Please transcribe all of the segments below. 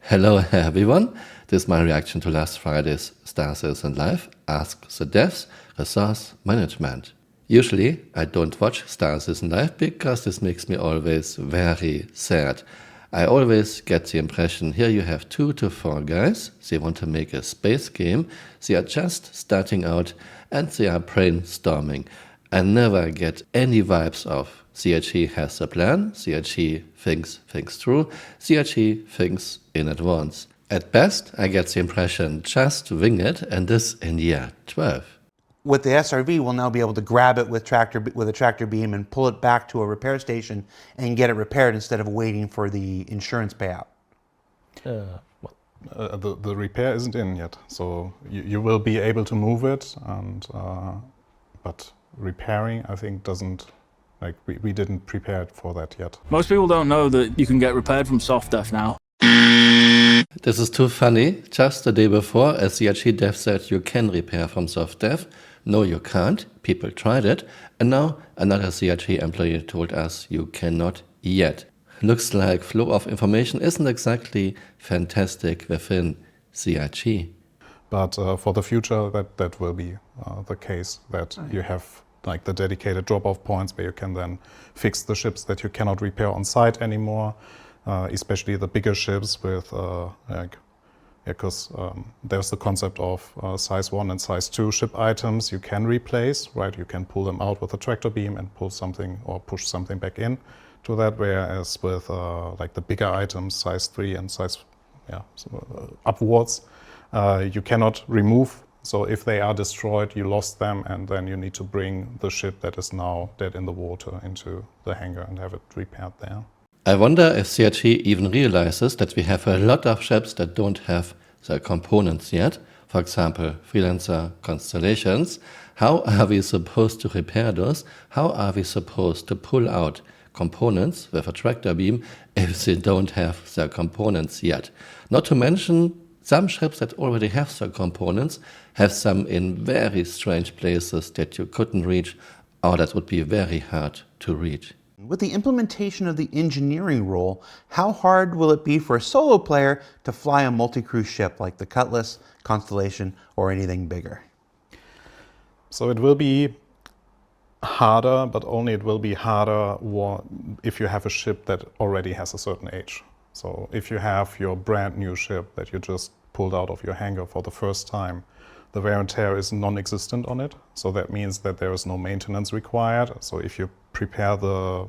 Hello everyone, this is my reaction to last Friday's Star Citizen Live Ask the Devs Resource Management. Usually I don't watch Star Citizen Live because this makes me always very sad. I always get the impression here you have 2 to 4 guys, they want to make a space game, they are just starting out and they are brainstorming. I never get any vibes of CHE has a plan, CHE thinks things through, CHE thinks in advance. At best, I get the impression just wing it, and this in year 12. With the SRV, we'll now be able to grab it with a tractor beam and pull it back to a repair station and get it repaired instead of waiting for the insurance payout. The repair isn't in yet, so you will be able to move it, and but repairing, I think, doesn't, like, we didn't prepare it for that yet. Most people don't know that you can get repaired from soft def now. This is too funny. Just the day before, a CHE dev said you can repair from soft dev. No, you can't. People tried it. And now another CHE employee told us you cannot yet. Looks like flow of information isn't exactly fantastic within CHE. But for the future, that will be the case, that you have like the dedicated drop-off points where you can then fix the ships that you cannot repair on site anymore, especially the bigger ships with, because there's the concept of size 1 and size 2 ship items you can replace, right? You can pull them out with a tractor beam and pull something or push something back in to that, whereas with like the bigger items, size 3 and size upwards, you cannot remove. So if they are destroyed, you lost them, and then you need to bring the ship that is now dead in the water into the hangar and have it repaired there. I wonder if CHE even realizes that we have a lot of ships that don't have the components yet. For example, freelancer constellations. How are we supposed to repair those? How are we supposed to pull out components with a tractor beam if they don't have their components yet? Not to mention, some ships that already have their components have some in very strange places that you couldn't reach, or that would be very hard to reach. With the implementation of the engineering role, how hard will it be for a solo player to fly a multi-crew ship like the Cutlass, Constellation, or anything bigger? So it will be harder, but only it will be harder if you have a ship that already has a certain age. So if you have your brand new ship that you just pulled out of your hangar for the first time, the wear and tear is non-existent on it. So that means that there is no maintenance required. So if you prepare the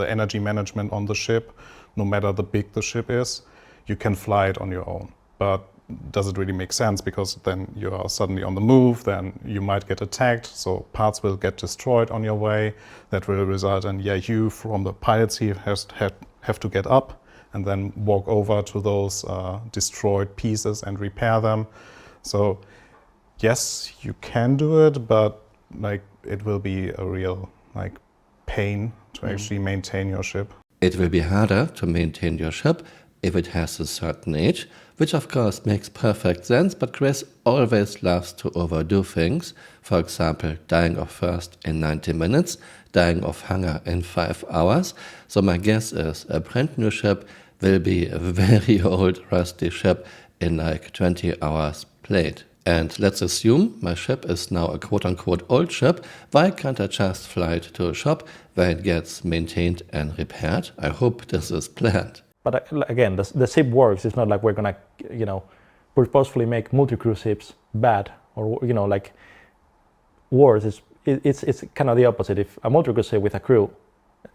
energy management on the ship, no matter the big the ship is, you can fly it on your own. But does it really make sense? Because then you are suddenly on the move, then you might get attacked, so parts will get destroyed on your way. That will result in, you from the pilot seat have to get up and then walk over to those destroyed pieces and repair them. So yes, you can do it, but like it will be a real pain to actually maintain your ship. It will be harder to maintain your ship if it has a certain age, which of course makes perfect sense, but Chris always loves to overdo things. For example, dying of thirst in 90 minutes, dying of hunger in 5 hours. So my guess is a brand new ship will be a very old rusty ship in like 20 hours played. And let's assume my ship is now a quote-unquote old ship. Why can't I just fly it to a shop where it gets maintained and repaired? I hope this is planned. But again, the ship works. It's not like we're gonna, purposefully make multi-crew ships bad or like worse. It's kind of the opposite. If a multi-crew ship with a crew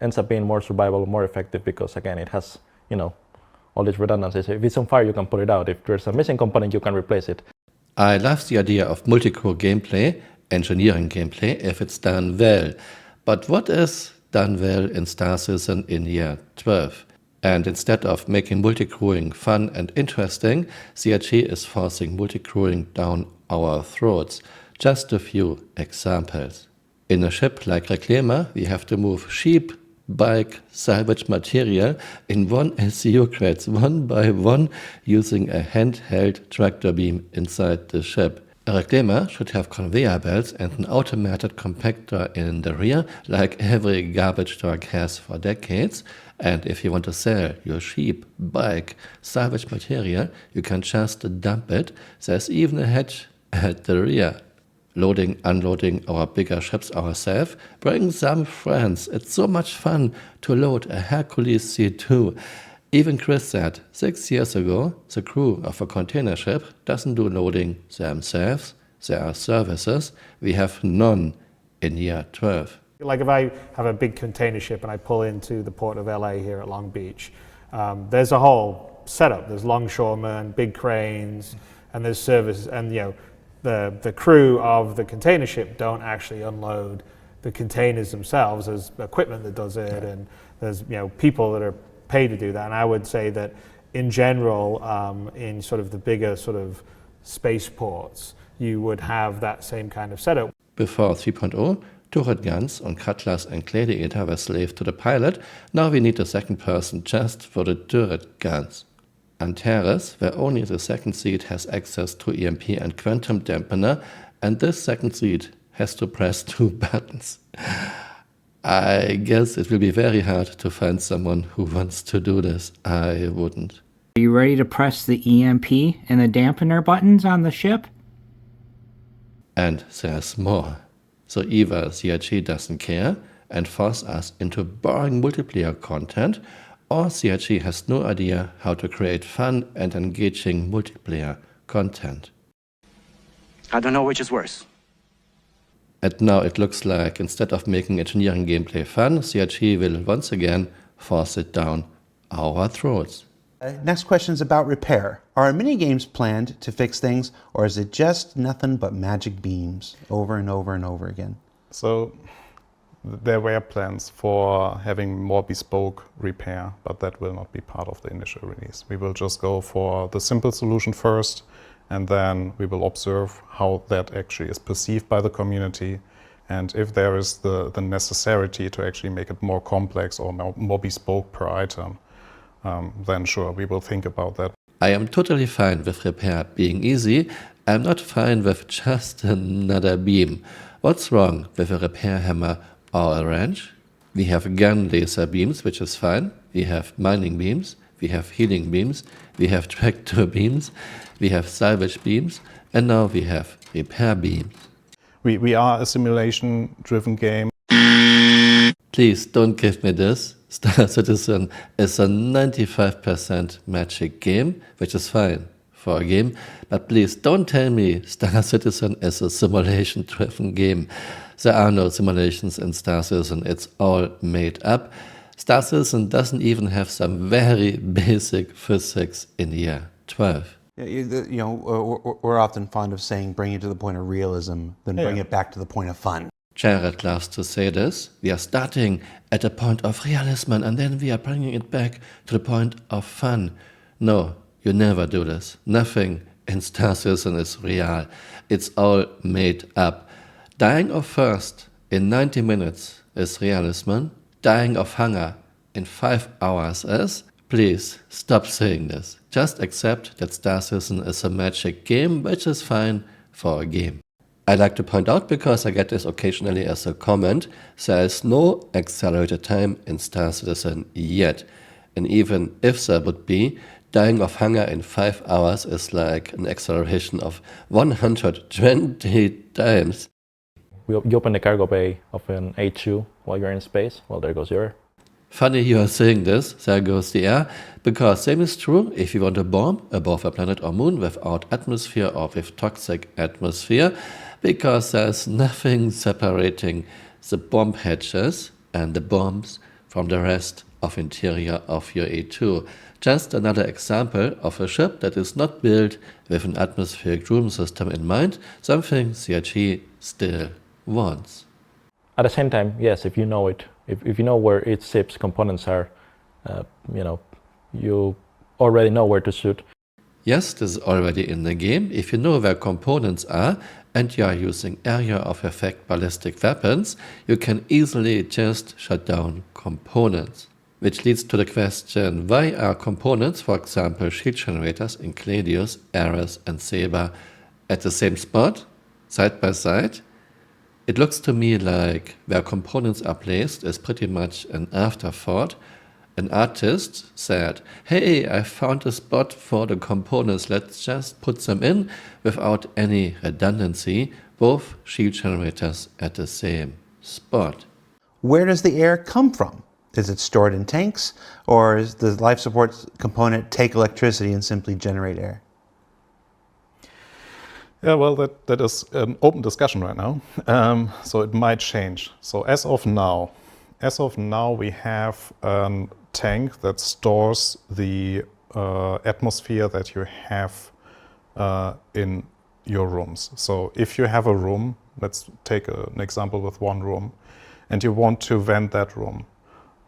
ends up being more survivable, more effective, because again, it has all these redundancies. If it's on fire, you can put it out. If there's a missing component, you can replace it. I love the idea of multi-crew gameplay, engineering gameplay, if it's done well. But what is done well in Star Citizen in year 12? And instead of making multi-crewing fun and interesting, CHE is forcing multi-crewing down our throats. Just a few examples. In a ship like Reclaimer, we have to move sheep, bike, salvage material in 1 SCU crates one by one using a handheld tractor beam inside the ship. A reclaimer should have conveyor belts and an automated compactor in the rear, like every garbage truck has for decades. And if you want to sell your cheap, bike, salvage material, you can just dump it. There's even a hatch at the rear. Loading, unloading our bigger ships ourselves, bring some friends. It's so much fun to load a Hercules C2. Even Chris said 6 years ago, the crew of a container ship doesn't do loading themselves. There are services. We have none in year 12. Like if I have a big container ship and I pull into the port of LA here at Long Beach, there's a whole setup. There's longshoremen, big cranes, and there's service. And the crew of the container ship don't actually unload the containers themselves. There's equipment that does it, and there's people that are paid to do that. And I would say that in general, in sort of the bigger sort of spaceports, you would have that same kind of setup. Before 3.0, turret guns on Cutlass and Gladiator were slave to the pilot. Now we need a second person just for the turret guns. Antares, where only the second seat has access to EMP and quantum dampener, and this second seat has to press 2 buttons. I guess it will be very hard to find someone who wants to do this. I wouldn't. Are you ready to press the EMP and the dampener buttons on the ship? And there's more. So either CRG doesn't care and force us into boring multiplayer content, or CRG has no idea how to create fun and engaging multiplayer content. I don't know which is worse. And now it looks like instead of making engineering gameplay fun, CRG will once again force it down our throats. Next question is about repair. Are minigames planned to fix things, or is it just nothing but magic beams over and over and over again? So there were plans for having more bespoke repair, but that will not be part of the initial release. We will just go for the simple solution first, and then we will observe how that actually is perceived by the community. And if there is the necessity to actually make it more complex or more bespoke per item, then sure, we will think about that. I am totally fine with repair being easy. I'm not fine with just another beam. What's wrong with a repair hammer or a wrench? We have gun laser beams, which is fine. We have mining beams. We have healing beams. We have tractor beams. We have salvage beams. And now we have repair beams. We are a simulation-driven game. Please don't give me this. Star Citizen is a 95% magic game, which is fine for a game. But please don't tell me Star Citizen is a simulation-driven game. There are no simulations in Star Citizen. It's all made up. Star Citizen doesn't even have some very basic physics in year 12. We're often fond of saying bring it to the point of realism, then bring it back to the point of fun. Jared loves to say this. We are starting at a point of realism and then we are bringing it back to the point of fun. No, you never do this. Nothing in Star Citizen is real. It's all made up. Dying of thirst in 90 minutes is realism. Dying of hunger in 5 hours is. Please stop saying this. Just accept that Star Citizen is a magic game, which is fine for a game. I like to point out, because I get this occasionally as a comment, there is no accelerated time in Star Citizen yet. And even if there would be, dying of hunger in 5 hours is like an acceleration of 120 times. You open the cargo bay of an A2 while you're in space. Well, there goes your air. Funny you are saying this, there goes the air, because same is true if you want a bomb above a planet or moon without atmosphere or with toxic atmosphere, because there's nothing separating the bomb hatches and the bombs from the rest of interior of your A2. Just another example of a ship that is not built with an atmospheric room system in mind, something CRG still wants. At the same time, yes, if you know it, if you know where each ship's components are, you already know where to shoot. Yes, this is already in the game. If you know where components are and you are using area of effect ballistic weapons, you can easily just shut down components. Which leads to the question, why are components, for example shield generators in Gladius, Ares and Saber, at the same spot, side by side. It looks to me like where components are placed is pretty much an afterthought. An artist said, hey, I found a spot for the components, let's just put them in without any redundancy, both shield generators at the same spot. Where does the air come from? Is it stored in tanks, or does the life support component take electricity and simply generate air? Yeah, well, that is an open discussion right now. So it might change. So as of now, we have a tank that stores the atmosphere that you have in your rooms. So if you have a room, let's take an example with one room, and you want to vent that room.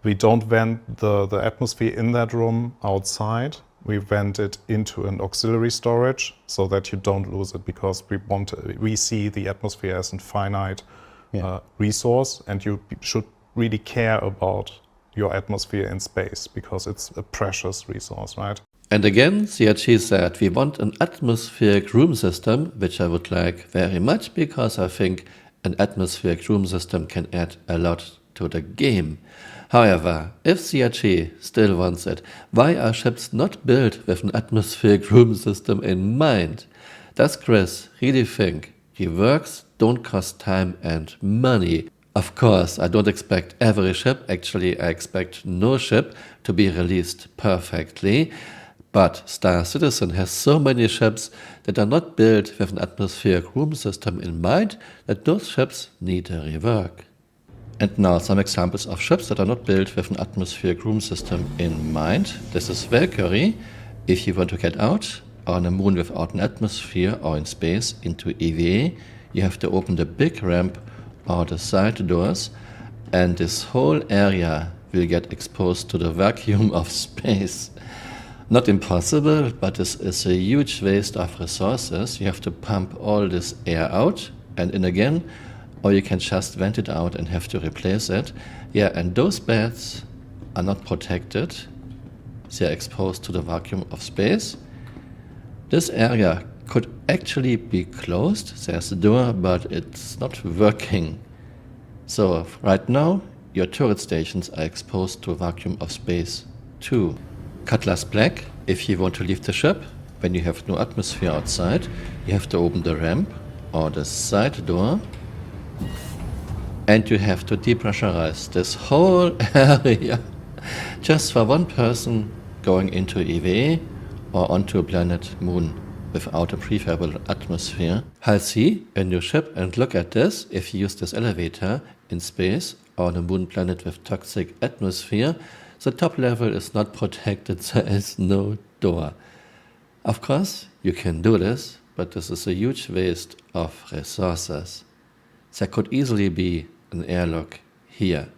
We don't vent the atmosphere in that room outside. We vent it into an auxiliary storage so that you don't lose it, because we see the atmosphere as a finite resource, and you should really care about your atmosphere in space because it's a precious resource, right? And again, CRG said we want an atmospheric room system, which I would like very much because I think an atmospheric room system can add a lot to the game. However, if CRG still wants it, why are ships not built with an atmospheric room system in mind? Does Chris really think reworks don't cost time and money? Of course, I don't expect every ship, actually I expect no ship to be released perfectly, but Star Citizen has so many ships that are not built with an atmospheric room system in mind that those ships need a rework. And now some examples of ships that are not built with an atmospheric room system in mind. This is Valkyrie. If you want to get out on a moon without an atmosphere or in space into EVA, you have to open the big ramp or the side doors, and this whole area will get exposed to the vacuum of space. Not impossible, but this is a huge waste of resources. You have to pump all this air out and in again, or you can just vent it out and have to replace it. Yeah, and those beds are not protected. They are exposed to the vacuum of space. This area could actually be closed. There's a door, but it's not working. So right now, your turret stations are exposed to a vacuum of space too. Cutlass Black, if you want to leave the ship, when you have no atmosphere outside, you have to open the ramp or the side door. And you have to depressurize this whole area just for one person going into EVA or onto a planet moon without a preferable atmosphere. Hull C, a new ship, and look at this. If you use this elevator in space or on a moon planet with toxic atmosphere, the top level is not protected, there is no door. Of course, you can do this, but this is a huge waste of resources. There could easily be an airlock here.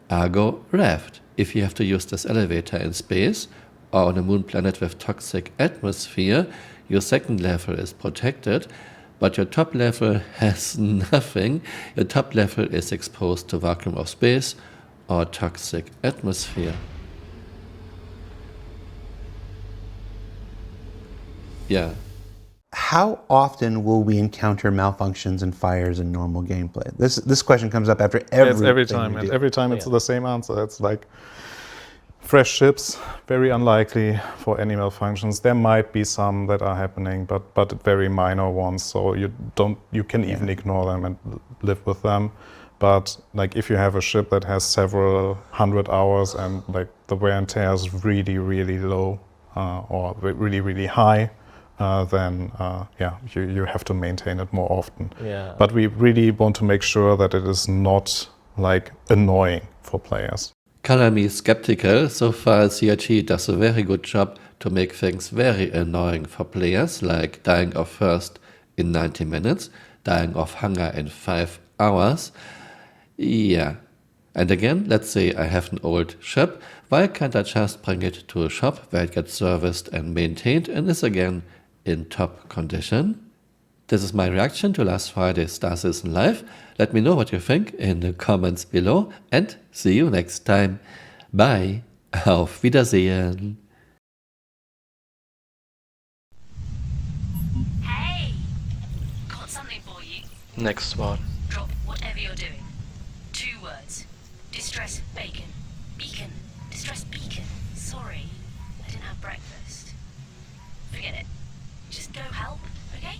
Argo Raft. If you have to use this elevator in space or on a moon planet with toxic atmosphere, your second level is protected, but your top level has nothing. Your top level is exposed to vacuum of space or toxic atmosphere. Yeah. How often will we encounter malfunctions and fires in normal gameplay? This question comes up after every time, and every time it's the same answer. It's like fresh ships, very unlikely for any malfunctions. There might be some that are happening, but very minor ones. So you can even ignore them and live with them. But like if you have a ship that has several hundred hours and like the wear and tear is really, really low or really, really high, then you have to maintain it more often. Yeah. But we really want to make sure that it is not like annoying for players. Color me skeptical. So far CRG does a very good job to make things very annoying for players, like dying of thirst in 90 minutes, dying of hunger in 5 hours. Yeah. And again, let's say I have an old ship. Why can't I just bring it to a shop where it gets serviced and maintained and is again in top condition? This is my reaction to last Friday's Star Citizen Live. Let me know what you think in the comments below and see you next time. Bye. Auf Wiedersehen. Next one. Drop whatever you're doing. 2 words. Distress bacon. Beacon. Distress beacon. Sorry, I didn't have breakfast. Forget it. Just go help, okay?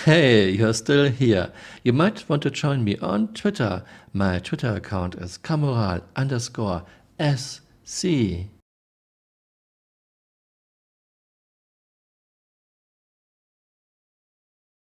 Hey, you're still here. You might want to join me on Twitter. My Twitter account is Camural_SC.